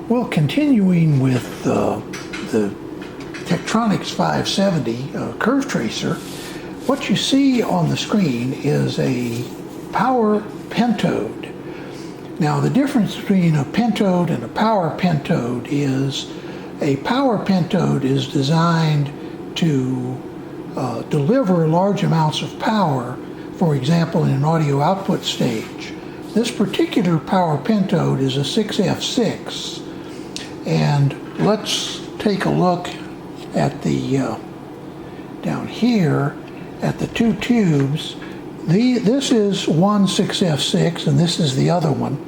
Well, continuing with the Tektronix 570 curve tracer, what you see on the screen is a power Pentode. Now, the difference between a Pentode and a power Pentode is a power Pentode is designed to deliver large amounts of power, for example, in an audio output stage. This particular power Pentode is a 6F6. And let's take a look at the, down here, at the two tubes. This is one 6F6 and this is the other one.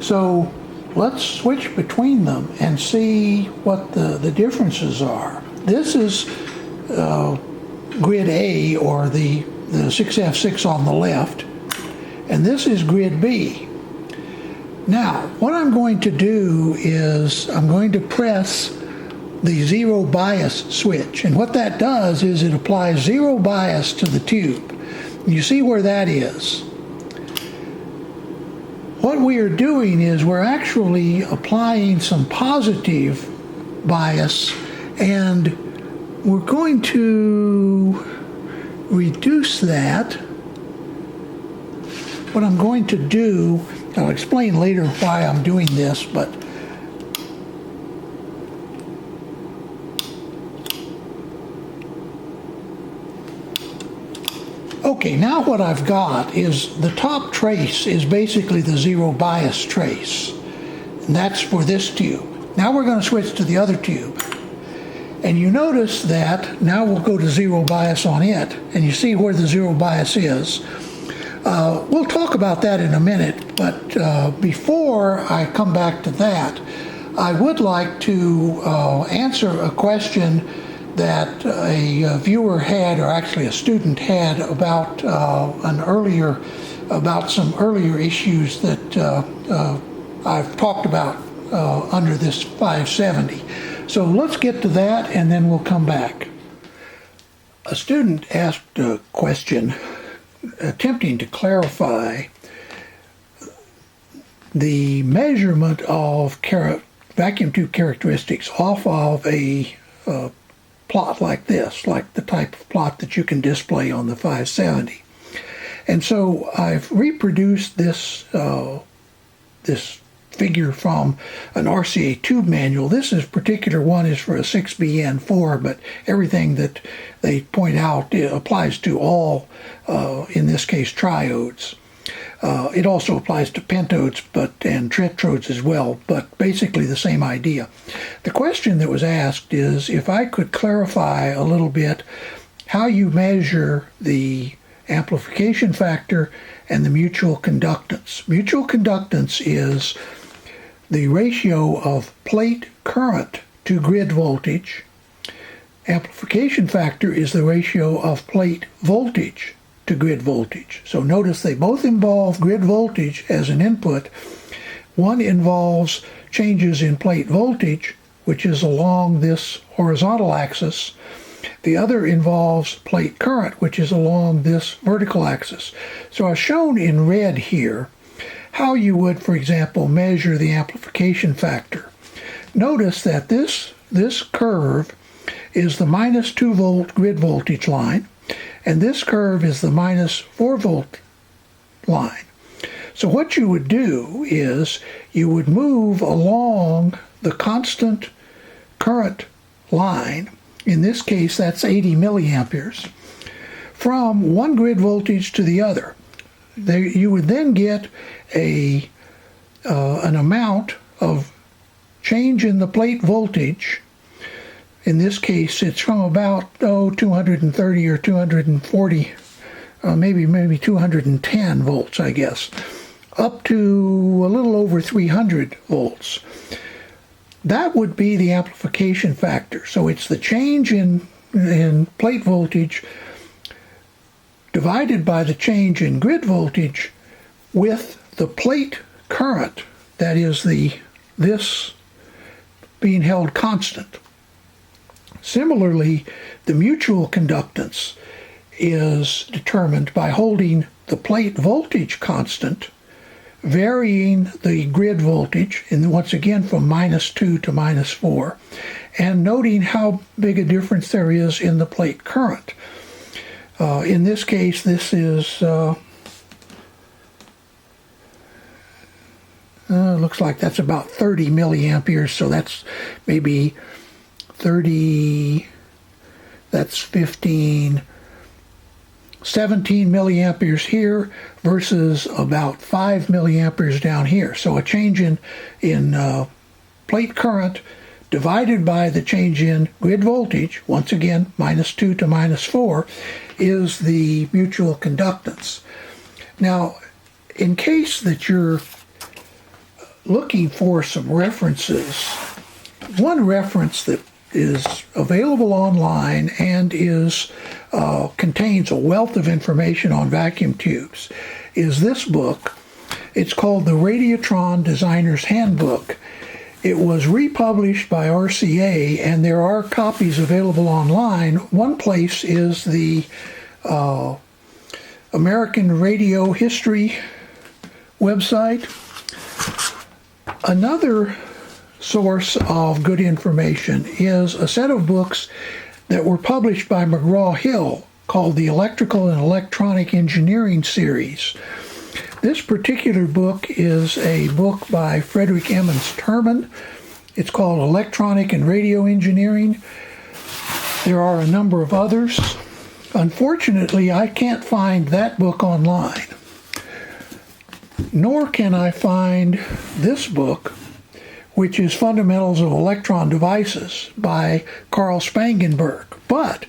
So let's switch between them and see what the differences are. This is grid A, or the 6F6 on the left, and this is grid B. Now, what I'm going to do is I'm going to press the zero bias switch, and what that does is it applies zero bias to the tube. You see where that is. What we are doing is we're actually applying some positive bias, and we're going to reduce that. What I'm going to do, I'll explain later why I'm doing this, but okay, now what I've got is the top trace is basically the zero bias trace, and that's for this tube. Now we're going to switch to the other tube, and you notice that now we'll go to zero bias on it, and you see where the zero bias is. We'll talk about that in a minute, but before I come back to that, I would like to answer a question that a viewer had, or actually a student had, about some earlier issues that I've talked about under this 570. So let's get to that and then we'll come back. A student asked a question attempting to clarify the measurement of vacuum tube characteristics off of a plot like this, like the type of plot that you can display on the 570. And so I've reproduced this this figure from an RCA tube manual. This particular one is for a 6BN4, but everything that they point out applies to all, in this case, triodes. It also applies to pentodes and tetrodes as well, but basically the same idea. The question that was asked is if I could clarify a little bit how you measure the amplification factor and the mutual conductance. Mutual conductance is the ratio of plate current to grid voltage. Amplification factor is the ratio of plate voltage to grid voltage. So notice they both involve grid voltage as an input. One involves changes in plate voltage, which is along this horizontal axis. The other involves plate current, which is along this vertical axis. So I've shown in red here how you would, for example, measure the amplification factor. Notice that this curve is the minus 2 volt grid voltage line, and this curve is the minus 4 volt line. So what you would do is you would move along the constant current line. In this case, that's 80 milliamperes, from one grid voltage to the other. You would then get an amount of change in the plate voltage. In this case, it's from about 230 or 240, maybe 210 volts, I guess, up to a little over 300 volts. That would be the amplification factor. So it's the change in plate voltage divided by the change in grid voltage with the plate current, that is this being held constant. Similarly, the mutual conductance is determined by holding the plate voltage constant varying the grid voltage, and once again from -2 to -4, and noting how big a difference there is in the plate current. In this case, this is looks like that's about 30 milliamperes, so that's maybe 30, that's 15, 17 milliamperes here versus about 5 milliamperes down here. So a change in plate current divided by the change in grid voltage, once again -2 to -4, is the mutual conductance. Now, in case that you're looking for some references, one reference that is available online and contains a wealth of information on vacuum tubes is this book. It's called the Radiotron Designer's Handbook. It was republished by RCA, and there are copies available online. One place is the American Radio History website. Another source of good information is a set of books that were published by McGraw-Hill called the Electrical and Electronic Engineering Series. This particular book is a book by Frederick Emmons Terman. It's called Electronic and Radio Engineering. There are a number of others. Unfortunately, I can't find that book online. Nor can I find this book, which is Fundamentals of Electron Devices by Carl Spangenberg. But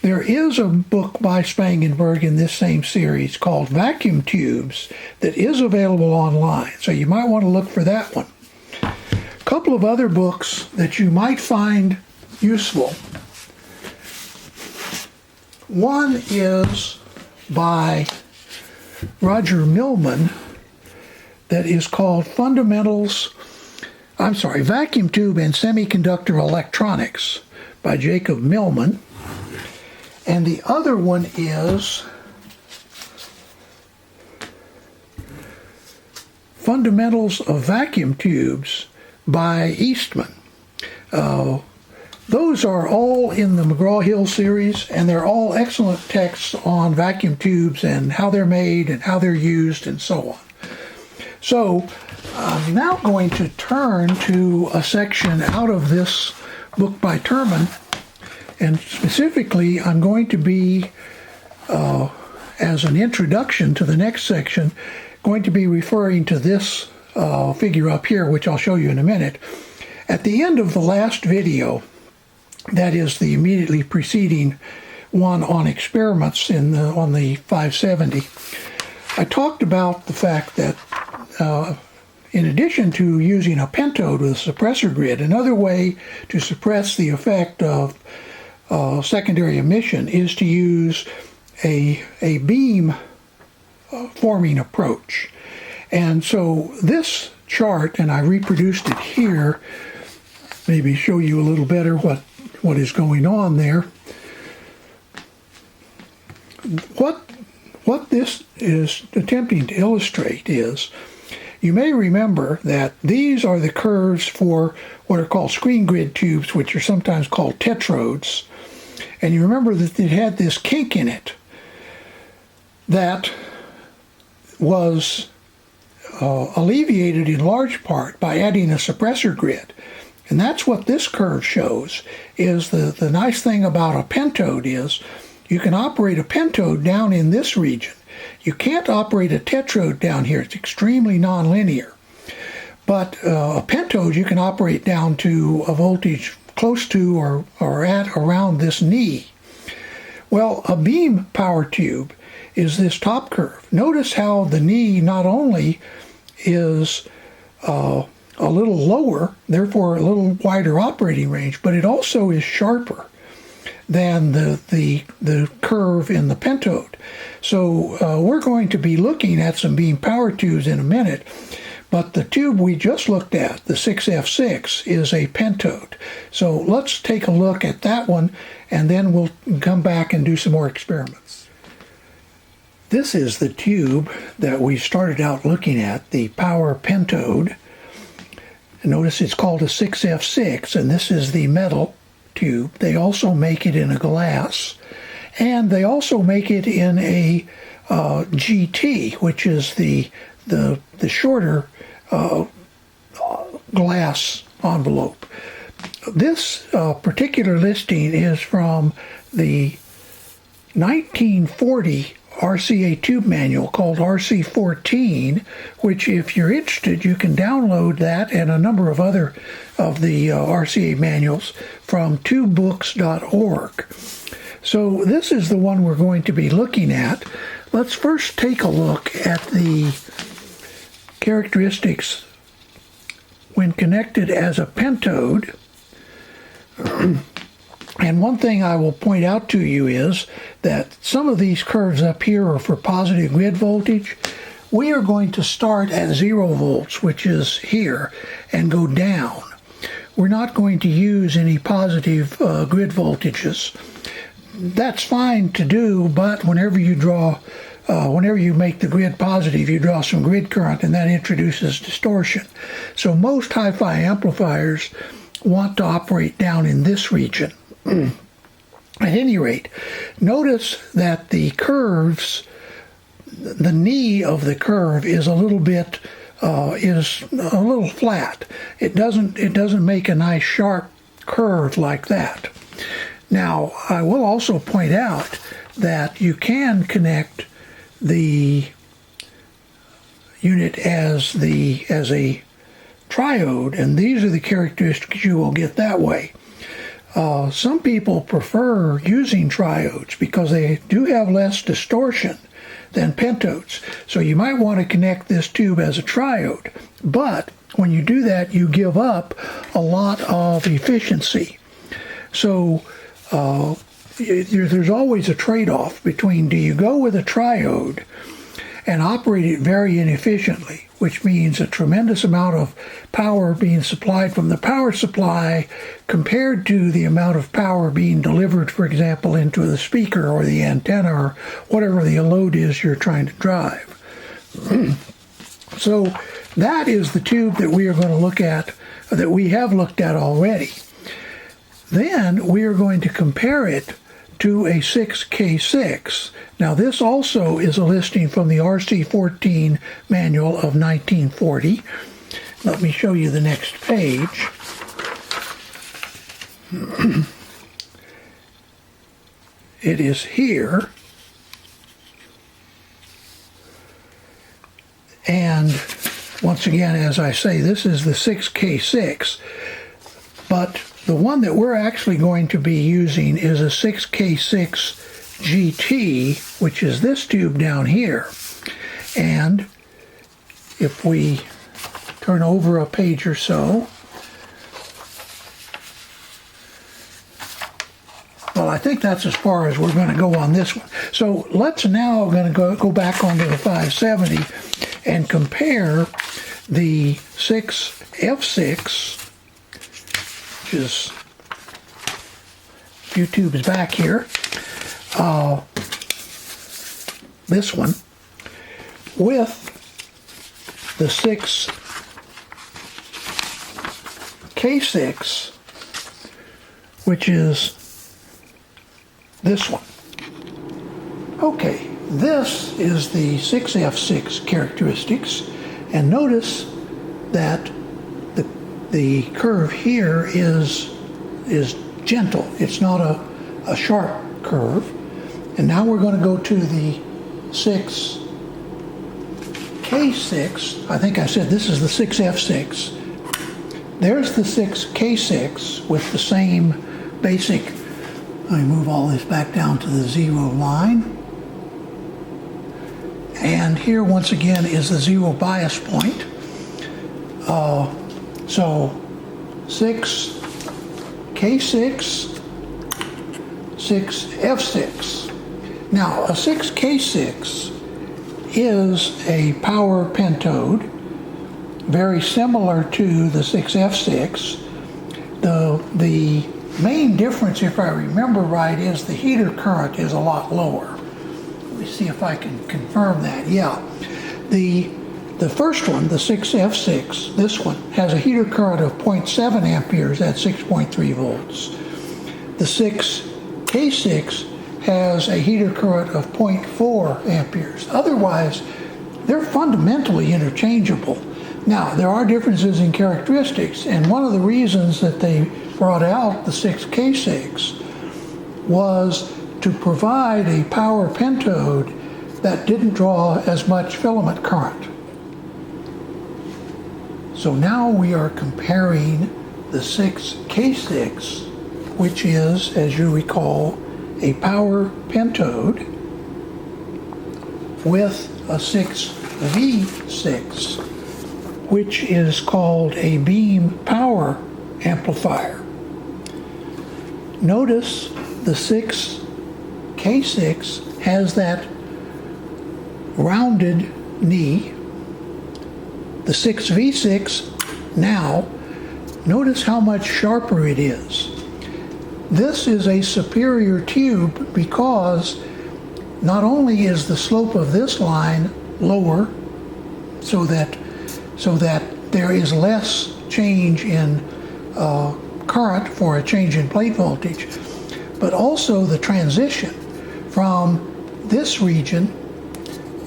there is a book by Spangenberg in this same series called Vacuum Tubes that is available online, so you might want to look for that one. A couple of other books that you might find useful. One is by Roger Millman that is called Vacuum Tube and Semiconductor Electronics by Jacob Millman. And the other one is Fundamentals of Vacuum Tubes by Eastman. Those are all in the McGraw-Hill series, and they're all excellent texts on vacuum tubes and how they're made and how they're used and so on. So I'm now going to turn to a section out of this book by Terman, and specifically I'm going to be, as an introduction to the next section, going to be referring to this figure up here, which I'll show you in a minute. At the end of the last video, that is the immediately preceding one on experiments on the 570, I talked about the fact that in addition to using a pentode with a suppressor grid, another way to suppress the effect of secondary emission is to use a beam forming approach. And so this chart, and I reproduced it here, maybe show you a little better what is going on there. What this is attempting to illustrate is, you may remember that these are the curves for what are called screen grid tubes, which are sometimes called tetrodes. And you remember that it had this kink in it that was alleviated in large part by adding a suppressor grid. And that's what this curve shows. Is the nice thing about a pentode is you can operate a pentode down in this region. You can't operate a tetrode down here. It's extremely nonlinear. But a pentode you can operate down to a voltage close to or at around this knee. Well, a beam power tube is this top curve. Notice how the knee not only is a little lower, therefore a little wider operating range, but it also is sharper than the curve in the pentode. So we're going to be looking at some beam power tubes in a minute, but the tube we just looked at, the 6F6, is a pentode. So let's take a look at that one, and then we'll come back and do some more experiments. This is the tube that we started out looking at, the power Pentode. Notice it's called a 6F6, and this is the metal tube. They also make it in a glass, and they also make it in a GT, which is the shorter glass envelope. This particular listing is from the 1940 RCA tube manual called RC14, which, if you're interested, you can download that and a number of other of the RCA manuals from twobooks.org. So this is the one we're going to be looking at. Let's first take a look at the characteristics when connected as a pentode. And one thing I will point out to you is that some of these curves up here are for positive grid voltage. We are going to start at 0 volts, which is here, and go down. We're not going to use any positive grid voltages. That's fine to do, but whenever you make the grid positive, you draw some grid current, and that introduces distortion. So most hi-fi amplifiers want to operate down in this region. At any rate, notice that the curves, the knee of the curve is a little bit flat. It doesn't make a nice sharp curve like that. Now, I will also point out that you can connect the unit as a triode, and these are the characteristics you will get that way. Some people prefer using triodes because they do have less distortion than pentodes. So you might want to connect this tube as a triode, but when you do that, you give up a lot of efficiency. So there's always a trade-off between, do you go with a triode and operate it very inefficiently, which means a tremendous amount of power being supplied from the power supply compared to the amount of power being delivered, for example, into the speaker or the antenna or whatever the load is you're trying to drive. So that is the tube that we are going to look at, that we have looked at already. Then we are going to compare it to a 6K6. Now this also is a listing from the RC14 manual of 1940. Let me show you the next page. It is here. And once again, as I say, this is the 6K6, but the one that we're actually going to be using is a 6K6 GT, which is this tube down here. And if we turn over a page or so, well, I think that's as far as we're going to go on this one. So let's now go back onto the 570 and compare the 6F6, which is a few tubes back here, this one, with the 6K6, which is this one. Okay, this is the 6F6 characteristics, and notice that the curve here is gentle. It's not a sharp curve. And now we're going to go to the 6K6. I think I said this is the 6F6. There's the 6K6 with the same basic. Let me move all this back down to the 0 line. And here once again is the 0 bias point. So 6K6, 6F6. Now a 6K6 is a power pentode, very similar to the 6F6. The main difference, if I remember right, is the heater current is a lot lower. Let me see if I can confirm that. Yeah, the first one, the 6F6, this one has a heater current of 0.7 amperes at 6.3 volts. The 6K6 has a heater current of 0.4 amperes. Otherwise, they're fundamentally interchangeable. Now, there are differences in characteristics, and one of the reasons that they brought out the 6K6 was to provide a power pentode that didn't draw as much filament current. So now we are comparing the 6K6, which is, as you recall, a power pentode, with a 6V6, which is called a beam power amplifier. Notice the 6K6 has that rounded knee. The 6V6 now, notice how much sharper it is. This is a superior tube because not only is the slope of this line lower so that there is less change in current for a change in plate voltage, but also the transition from this region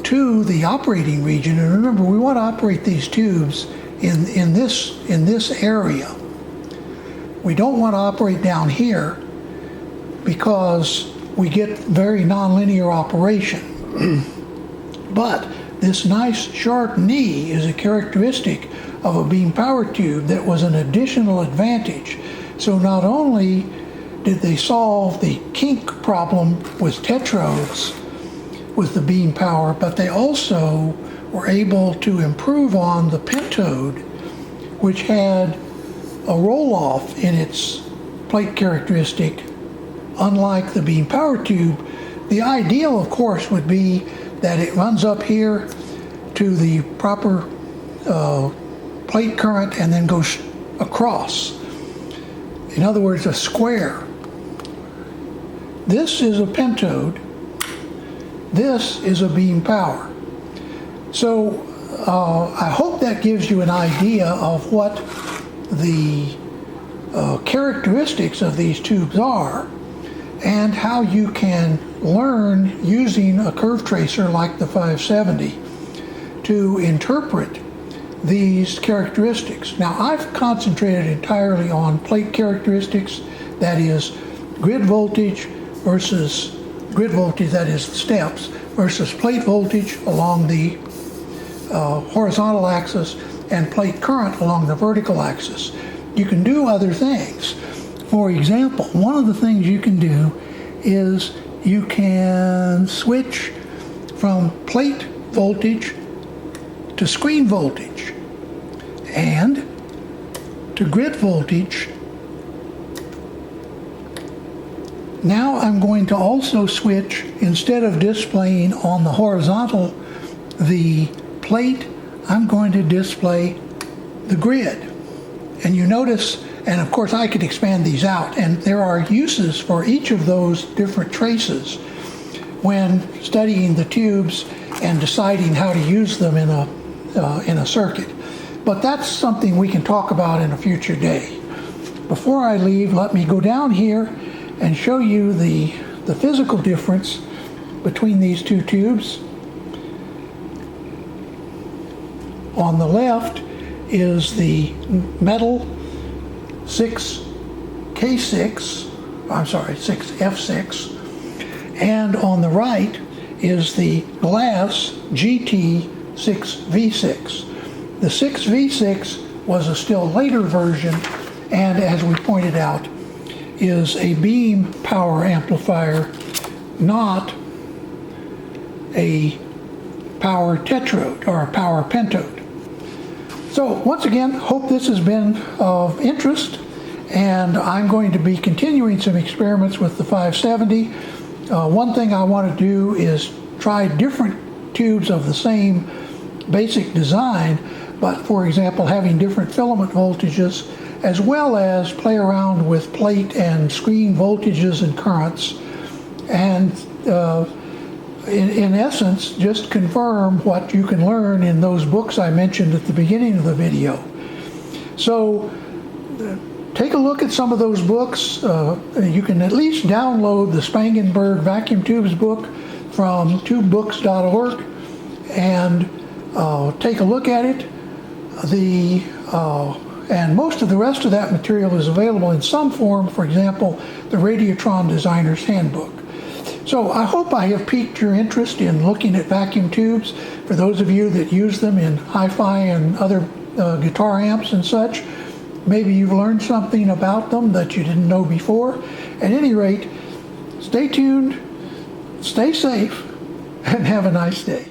to the operating region. And remember, we want to operate these tubes in this area. We don't want to operate down here because we get very nonlinear operation. But this nice sharp knee is a characteristic of a beam power tube that was an additional advantage. So not only did they solve the kink problem with tetrodes with the beam power, but they also were able to improve on the Pentode, which had a roll-off in its plate characteristic, unlike the beam power tube. The ideal, of course, would be that it runs up here to the proper plate current and then goes across. In other words, a square. This is a Pentode. This is a beam power. So I hope that gives you an idea of what the characteristics of these tubes are and how you can learn using a curve tracer like the 570 to interpret these characteristics. Now, I've concentrated entirely on plate characteristics, that is grid voltage, that is steps, versus plate voltage along the horizontal axis and plate current along the vertical axis. You can do other things. For example, one of the things you can do is you can switch from plate voltage to screen voltage and to grid voltage. Now I'm going to also switch, instead of displaying on the horizontal the plate, I'm going to display the grid. And you notice, and of course I could expand these out, and there are uses for each of those different traces when studying the tubes and deciding how to use them in a circuit. But that's something we can talk about in a future day. Before I leave, let me go down here and show you the physical difference between these two tubes. On the left is the metal 6F6, and on the right is the glass GT6V6. The 6V6 was a still later version, and as we pointed out, is a beam power amplifier, not a power tetrode or a power pentode. So once again, hope this has been of interest, and I'm going to be continuing some experiments with the 570. One thing I want to do is try different tubes of the same basic design, but for example having different filament voltages, as well as play around with plate and screen voltages and currents, and in essence, just confirm what you can learn in those books I mentioned at the beginning of the video. So take a look at some of those books. You can at least download the Spangenberg vacuum tubes book from twobooks.org and take a look at it. And most of the rest of that material is available in some form, for example, the Radiotron Designer's Handbook. So I hope I have piqued your interest in looking at vacuum tubes. For those of you that use them in hi-fi and other guitar amps and such, maybe you've learned something about them that you didn't know before. At any rate, stay tuned, stay safe, and have a nice day.